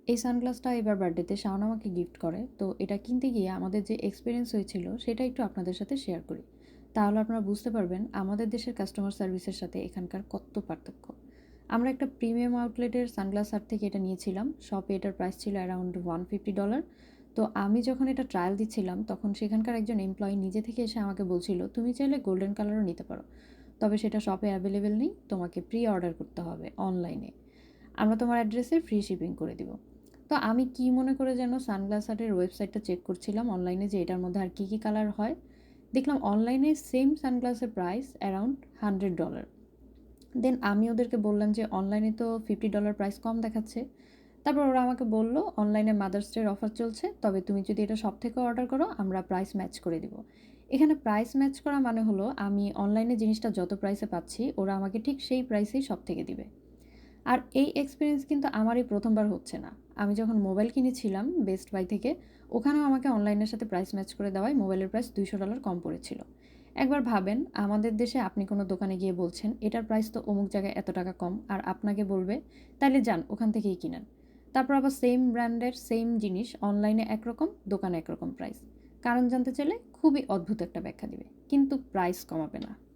এই সানগ্লাসটা এবার বার্থডেতে শাওন আমাকে গিফট করে। তো এটা কিনতে গিয়ে আমাদের যে এক্সপেরিয়েন্স হয়েছিল সেটা একটু আপনাদের সাথে শেয়ার করি। তাহলে আপনারা বুঝতে পারবেন আমাদের দেশের কাস্টমার সার্ভিসের সাথে এখানকার কত পার্থক্য। আমরা একটা প্রিমিয়াম আউটলেটের সানগ্লাস হাট থেকে এটা নিয়েছিলাম। শপে এটার প্রাইস ছিল অ্যারাউন্ড $150। তো আমি যখন এটা ট্রায়াল দিচ্ছিলাম তখন সেখানকার একজন এমপ্লয়ি নিজে থেকে এসে আমাকে বলছিল, "তুমি চাইলে গোল্ডেন কালারও নিতে পারো। তবে সেটা শপে অ্যাভেলেবেল নেই। তোমাকে প্রি অর্ডার করতে হবে অনলাইনে। আমরা তোমার অ্যাড্রেসে ফ্রি শিপিং করে দিব।" তো আমি কি মনে করে যেন সানগ্লাস হাটের ওয়েবসাইটটা চেক করছিলাম অনলাইনে যে এটার মধ্যে আর কী কালার হয়। দেখলাম অনলাইনে সেম সানগ্লাসের প্রাইস অ্যারাউন্ড $100। দেন আমি ওদেরকে বললাম যে অনলাইনে তো $50 প্রাইস কম দেখাচ্ছে। তারপর ওরা আমাকে বলল, অনলাইনে মাদার্স ডের অফার চলছে, তবে তুমি যদি এটা শপ থেকে অর্ডার করো আমরা প্রাইস ম্যাচ করে দিব। এখানে প্রাইস ম্যাচ করা মানে হলো আমি অনলাইনে জিনিসটা যত প্রাইসে পাচ্ছি ওরা আমাকে ঠিক সেই প্রাইসেই শপ থেকে দিবে। আর এই এক্সপেরিয়েন্স কিন্তু আমারই প্রথমবার হচ্ছে না। আমি যখন মোবাইল কিনেছিলাম বেস্ট বাই থেকে, ওখানেও আমাকে অনলাইনের সাথে প্রাইস ম্যাচ করে দেওয়ায় মোবাইলের প্রাইস $200 কম পড়েছিল। একবার ভাবেন, আমাদের দেশে আপনি কোনো দোকানে গিয়ে বলছেন এটার প্রাইস তো অমুক জায়গায় এত টাকা কম, আর আপনাকে বলবে তাইলে যান ওখান থেকেই কিনেন। তারপর আবার সেম ব্র্যান্ডের সেম জিনিস অনলাইনে একরকম, দোকানে একরকম প্রাইস। কারণ জানতে চাইলে খুবই অদ্ভুত একটা ব্যাখ্যা দিবে, কিন্তু প্রাইস কমাবে না।